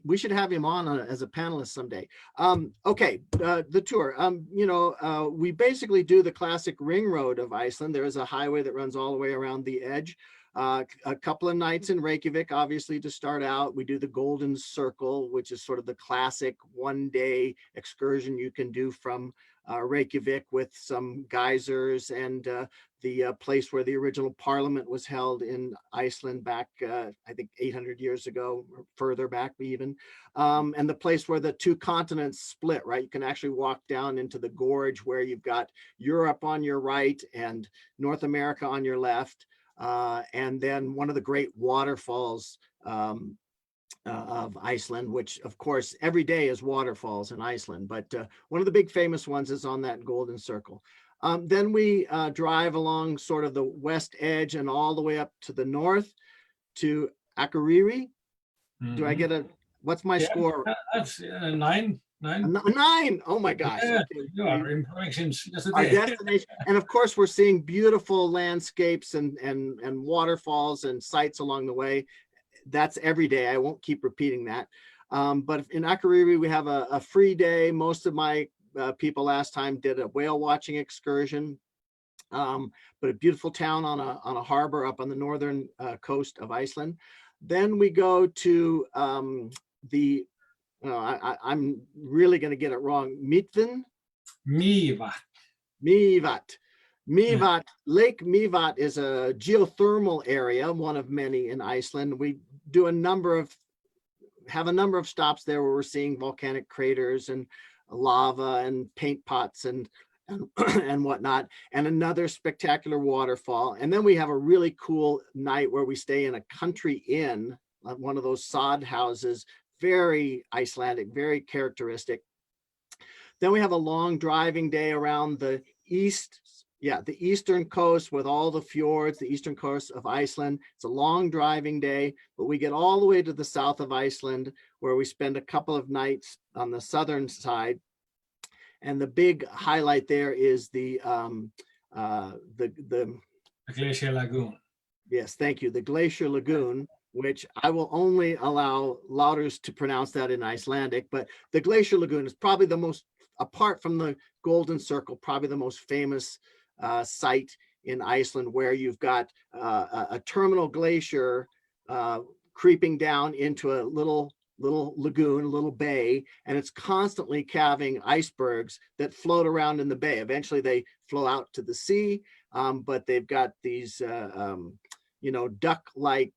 we should have him on as a panelist someday. Okay, the tour. We basically do the classic ring road of Iceland. There is a highway that runs all the way around the edge. A couple of nights in Reykjavik, obviously, to start out. We do the Golden Circle, which is sort of the classic one-day excursion you can do from Reykjavik with some geysers and the place where the original parliament was held in Iceland back, I think 800 years ago, or further back even. And the place where the two continents split, right? You can actually walk down into the gorge where you've got Europe on your right and North America on your left. And then one of the great waterfalls of Iceland, which of course every day is waterfalls in Iceland, but one of the big famous ones is on that Golden Circle. Then we drive along sort of the west edge and all the way up to the north to Akureyri. Mm-hmm. Do I get what's my score?
That's 9.
9. Oh my gosh.
Yeah, okay. You are improving since
our
yesterday.
destination. And of course, we're seeing beautiful landscapes and waterfalls and sights along the way. That's every day. I won't keep repeating that. But in Akureyri, we have a free day. Most of my people last time did a whale watching excursion. But a beautiful town on a harbor up on the northern coast of Iceland. Then we go to I'm really going to get it wrong.
Mývatn.
Mývatn. Lake Mývatn is a geothermal area, one of many in Iceland. We do have a number of stops there where we're seeing volcanic craters and lava and paint pots and and whatnot, and another spectacular waterfall. And then we have a really cool night where we stay in a country inn, one of those sod houses, very Icelandic, very characteristic. Then we have a long driving day around the eastern coast with all the fjords, the eastern coast of Iceland. It's a long driving day, but we get all the way to the south of Iceland, where we spend a couple of nights on the southern side. And the big highlight there is the
Glacier Lagoon.
Yes, thank you. The Glacier Lagoon, which I will only allow Lárus to pronounce that in Icelandic, but the Glacier Lagoon is probably the most, apart from the Golden Circle, probably the most famous site in Iceland, where you've got a terminal glacier creeping down into a little lagoon, a little bay, and it's constantly calving icebergs that float around in the bay. Eventually they flow out to the sea, but they've got these duck-like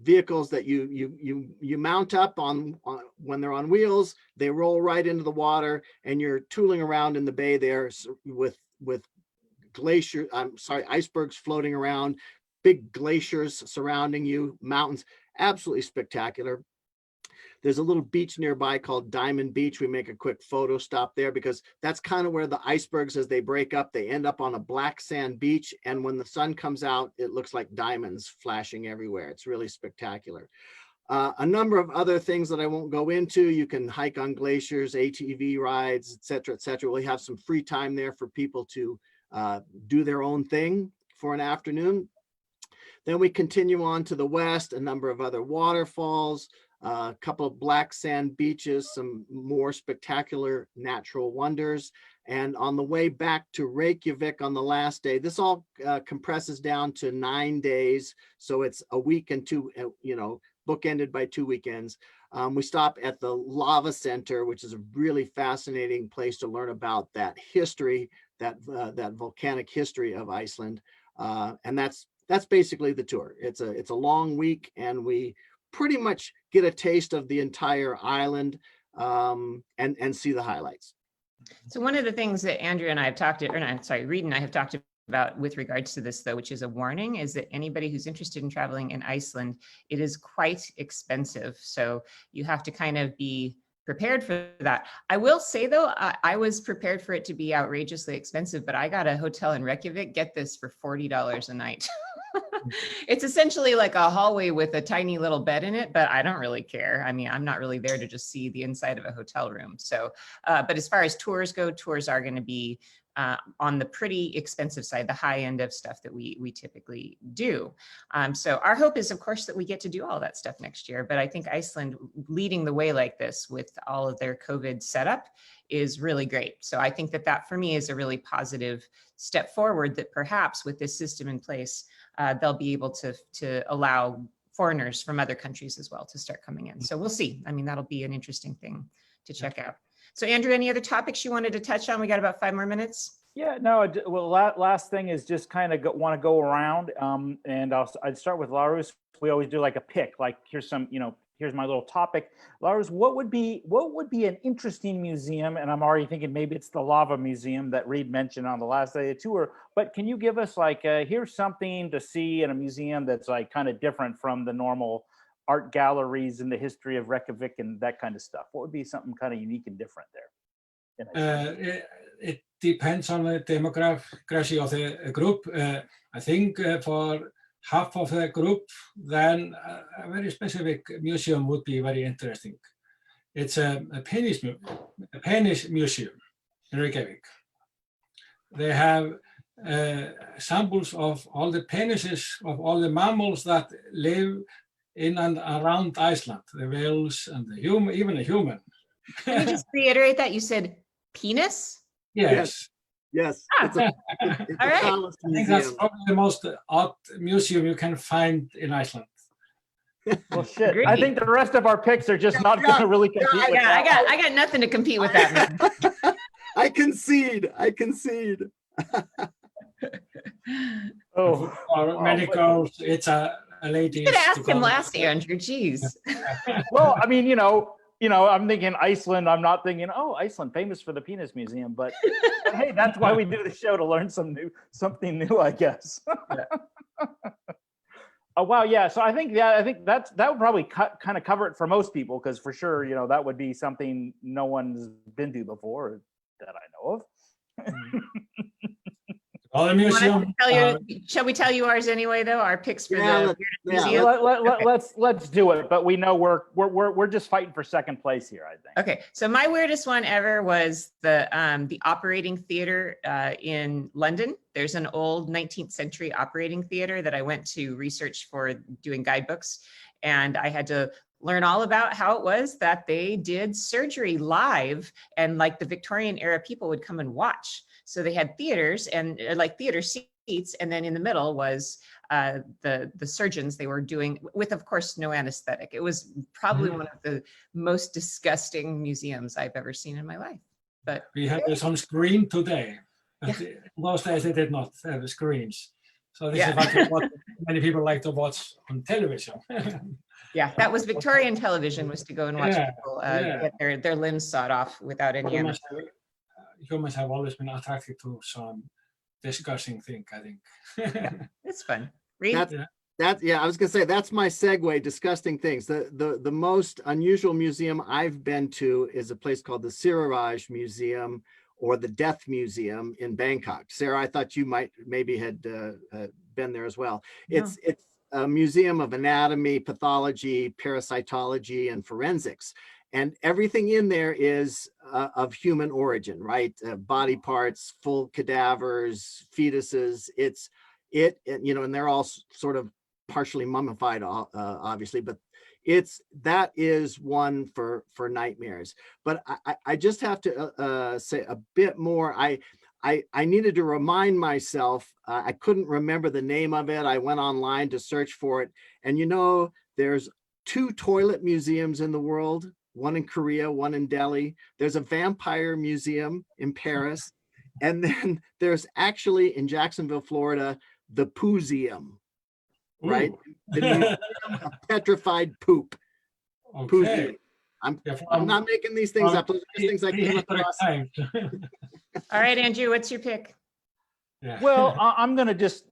vehicles that you mount up on when they're on wheels. They roll right into the water, and you're tooling around in the bay there with icebergs floating around, big glaciers surrounding you, mountains. Absolutely spectacular. There's a little beach nearby called Diamond Beach. We make a quick photo stop there because that's kind of where the icebergs, as they break up, they end up on a black sand beach. And when the sun comes out, it looks like diamonds flashing everywhere. It's really spectacular. A number of other things that I won't go into. You can hike on glaciers, ATV rides, et cetera, et cetera. We have some free time there for people to do their own thing for an afternoon. Then we continue on to the west, a number of other waterfalls, a couple of black sand beaches, some more spectacular natural wonders. And on the way back to Reykjavik on the last day, this all compresses down to 9 days. So it's a week and two, bookended by 2 weekends. We stop at the Lava Center, which is a really fascinating place to learn about that history, that volcanic history of Iceland. And that's basically the tour. It's a long week, and we pretty much get a taste of the entire island and see the highlights.
So one of the things that Andrew and I have talked to, Reid and I have talked about with regards to this, though, which is a warning, is that anybody who's interested in traveling in Iceland, it is quite expensive. So you have to kind of be prepared for that. I will say, though, I was prepared for it to be outrageously expensive, but I got a hotel in Reykjavik, get this, for $40 a night. It's essentially like a hallway with a tiny little bed in it, but I don't really care. I mean, I'm not really there to just see the inside of a hotel room. So, but as far as tours go, tours are going to be on the pretty expensive side, the high end of stuff that we typically do. So our hope is, of course, that we get to do all that stuff next year. But I think Iceland leading the way like this with all of their COVID setup is really great. So I think that for me is a really positive step forward, that perhaps with this system in place, they'll be able to allow foreigners from other countries as well to start coming in. So we'll see. I mean, that'll be an interesting thing to check out. So Andrew, any other topics you wanted to touch on? We got about 5 more minutes.
Yeah, no, well, last thing is just kind of want to go around, and I'd start with Lárus. We always do like a pick, like here's some, here's my little topic. Lárus, what would be an interesting museum? And I'm already thinking maybe it's the Lava Museum that Reid mentioned on the last day of the tour, but can you give us like, here's something to see in a museum that's like kind of different from the normal art galleries in the history of Reykjavik and that kind of stuff? What would be something kind of unique and different there?
It depends on the demography of the group. I think for half of the group, then a very specific museum would be very interesting. It's a penis museum in Reykjavik. They have samples of all the penises of all the mammals that live in and around Iceland, the whales and the human, even a human.
Can you just reiterate that? You said penis?
Yes.
Yes. It's
all right.
I
think that's probably the most odd museum you can find in Iceland.
Well, shit. I think the rest of our picks are just not going to really compete with that.
I got nothing to compete with that, man.
I concede.
Oh,
for many girls, it's a lady.
You could ask him last, Andrew. Jeez.
Well, I mean, I'm thinking Iceland. I'm not thinking, oh, Iceland, famous for the penis museum. But hey, that's why we do the show, to learn something new, I guess.
Yeah.
Oh wow, yeah. So I think that would probably kind of cover it for most people, because for sure, that would be something no one's been to before that I know of.
Other
You want us to
museum.
tell you, shall we tell you ours anyway, though? Our picks for the museum?
Let's do it. But we know we're just fighting for second place here, I think.
Okay, so my weirdest one ever was the operating theater in London. There's an old 19th century operating theater that I went to research for doing guidebooks, and I had to learn all about how it was that they did surgery live, and like the Victorian era people would come and watch. So they had theaters and like theater seats, and then in the middle was the surgeons. They were doing with, of course, no anesthetic. It was probably one of the most disgusting museums I've ever seen in my life. But
we have some screen today.
Yeah.
Most days they did not have screens. So this
Yeah.
is what many people like to watch on television.
Yeah, that was Victorian television, was to go and watch people get their limbs sawed off without any anesthetic.
Humans have always been attracted to some disgusting thing, I think.
Yeah, it's fun. Reid?
I was gonna say, that's my segue, disgusting things. The most unusual museum I've been to is a place called the Siriraj Museum, or the Death Museum in Bangkok. Sarah, I thought you maybe had been there as well.
No.
It's a museum of anatomy, pathology, parasitology, and forensics. And everything in there is of human origin, right? Body parts, full cadavers, fetuses. And they're all sort of partially mummified, obviously, but that is one for nightmares. But I just have to say a bit more. I needed to remind myself. I couldn't remember the name of it. I went online to search for it, and there's 2 toilet museums in the world. One in Korea, one in Delhi. There's a vampire museum in Paris. And then there's actually in Jacksonville, Florida, the Pooseum, right? The Museum of Petrified Poop.
Okay.
Pooseum. I'm not making these things up. Those are just things I came across.
All right, Andrew, what's your pick?
Yeah.
Well, I'm gonna just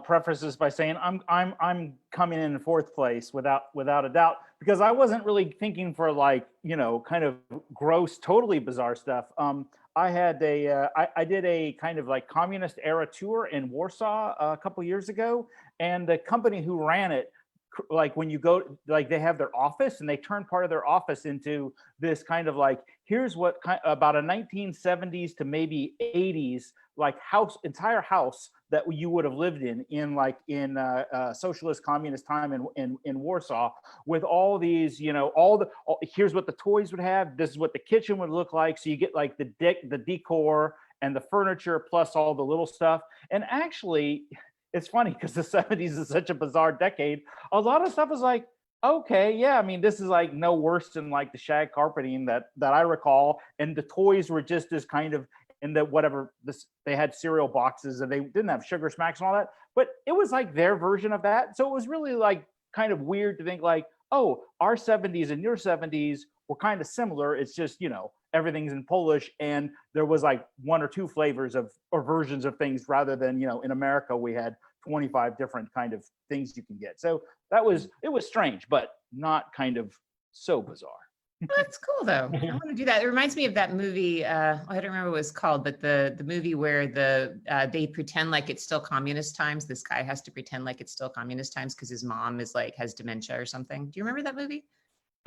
preface this by saying I'm coming in 4th place without a doubt, because I wasn't really thinking for kind of gross, totally bizarre stuff. I did a kind of like communist era tour in Warsaw a couple years ago, and the company who ran it, like when you go, like they have their office, and they turn part of their office into this kind of like, here's what about a 1970s to maybe 80s like entire house that you would have lived in socialist communist time in Warsaw, with all these, here's what the toys would have, this is what the kitchen would look like. So you get like the decor and the furniture plus all the little stuff. And actually, it's funny because the 70s is such a bizarre decade. A lot of stuff is like, okay, yeah, I mean, this is like no worse than like the shag carpeting that I recall. And the toys were just as kind of in the they had cereal boxes, and they didn't have Sugar Smacks and all that, but it was like their version of that. So it was really like kind of weird to think like, oh, our 70s and your 70s were kind of similar. It's just, everything's in Polish, and there was like 1 or 2 flavors or versions of things, rather than, in America, we had 25 different kind of things you can get. So it was strange, but not kind of so bizarre.
Well, that's cool though. I want to do that. It reminds me of that movie. I don't remember what it's called, but the movie where they pretend like it's still communist times. This guy has to pretend like it's still communist times because his mom has dementia or something. Do you remember that movie?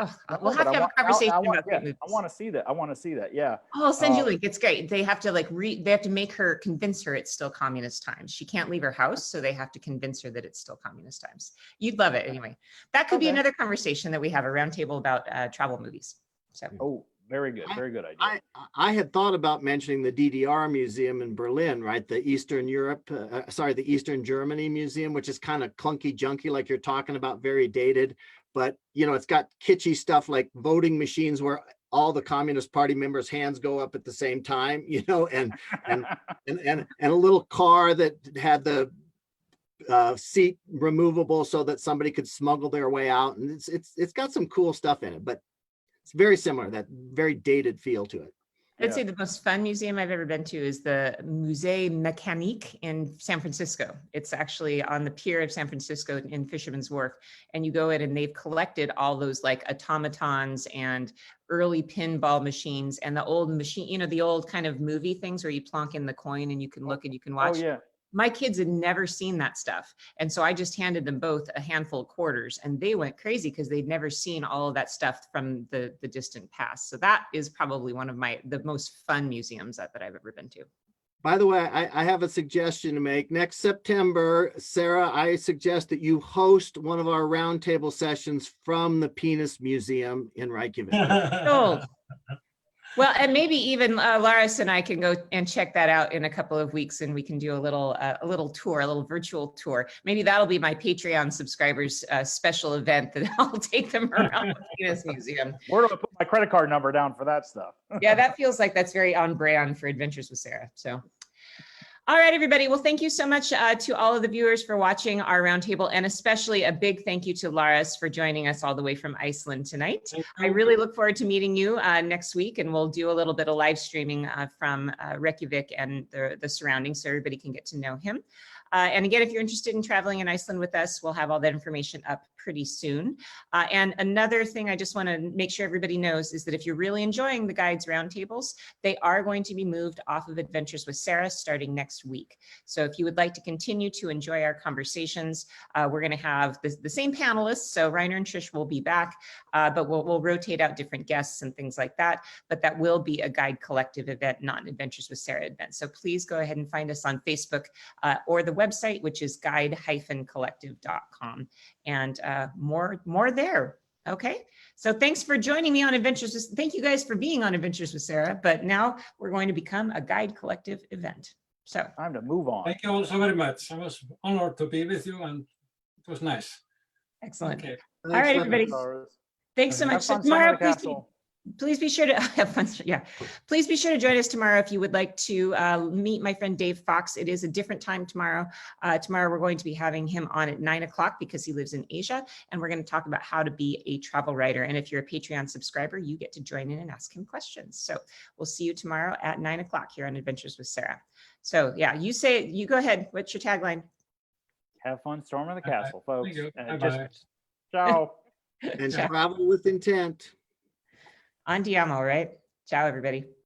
Oh, we'll have to have a conversation about that movie.
I want to see that. I want to see that. Yeah.
Oh, I'll send you a link. It's great. They have to they have to convince her it's still communist times. She can't leave her house, so they have to convince her that it's still communist times. You'd love it anyway. That could be another conversation that we have, a roundtable about travel movies. So.
Oh, very good. Very good idea.
I had thought about mentioning the DDR Museum in Berlin, right? The Eastern the Eastern Germany Museum, which is kind of clunky, junky, like you're talking about, very dated. But, it's got kitschy stuff like voting machines where all the Communist Party members' hands go up at the same time, and a little car that had the seat removable so that somebody could smuggle their way out. And it's got some cool stuff in it. But it's very similar, that very dated feel to it.
I'd say the most fun museum I've ever been to is the Musée Mécanique in San Francisco. It's actually on the pier of San Francisco in Fisherman's Wharf. And you go in and they've collected all those like automatons and early pinball machines and the old machine, you know, the old kind of movie things where you plonk in the coin and you can look and you can watch.
Oh, yeah.
My kids had never seen that stuff. And so I just handed them both a handful of quarters and they went crazy because they'd never seen all of that stuff from the distant past. So that is probably one of the most fun museums that I've ever been to.
By the way, I have a suggestion to make. Next September, Sarah, I suggest that you host one of our roundtable sessions from the Penis Museum in Reykjavik.
Oh. Well, and maybe even Lárus and I can go and check that out in a couple of weeks, and we can do a little tour, a little virtual tour. Maybe that'll be my Patreon subscribers special event that I'll take them around the Penis Museum.
Where do I put my credit card number down for that stuff?
Yeah, that feels like that's very on brand for Adventures with Sarah. So. All right, everybody. Well, thank you so much to all of the viewers for watching our roundtable, and especially a big thank you to Lárus for joining us all the way from Iceland tonight. I really look forward to meeting you next week, and we'll do a little bit of live streaming from Reykjavik and the surroundings so everybody can get to know him. And again, if you're interested in traveling in Iceland with us, we'll have all that information up pretty soon. And another thing I just want to make sure everybody knows is that if you're really enjoying the guides roundtables, they are going to be moved off of Adventures with Sarah starting next week. So if you would like to continue to enjoy our conversations, we're going to have the same panelists. So Reiner and Trish will be back, but we'll rotate out different guests and things like that. But that will be a Guide Collective event, not an Adventures with Sarah event. So please go ahead and find us on Facebook or the website, which is guide-collective.com, and more there. Okay, so thanks for joining me on Adventures. Thank you guys for being on Adventures with Sarah, but now we're going to become a Guide Collective event. So
Time to move on.
Thank you all so very much. I was honored to be with you, and it was nice.
excellent.
Okay.
All right, everybody. Thanks so
Have
much.
fun
Tomorrow,
storming the castle.
please be sure to have fun. Yeah, please be sure to join us tomorrow if you would like to meet my friend Dave Fox. It is a different time tomorrow. Tomorrow we're going to be having him on at 9 o'clock because he lives in Asia, and we're going to talk about how to be a travel writer. And if you're a Patreon subscriber, you get to join in and ask him questions. So we'll see you tomorrow at 9 o'clock here on Adventures with Sarah. So yeah, you say it. You go ahead. What's your tagline?
Have fun storming the castle, folks.
Thank you.
And
Bye-bye.
ciao.
And
Ciao.
travel with intent.
Andiamo, right? Ciao, everybody.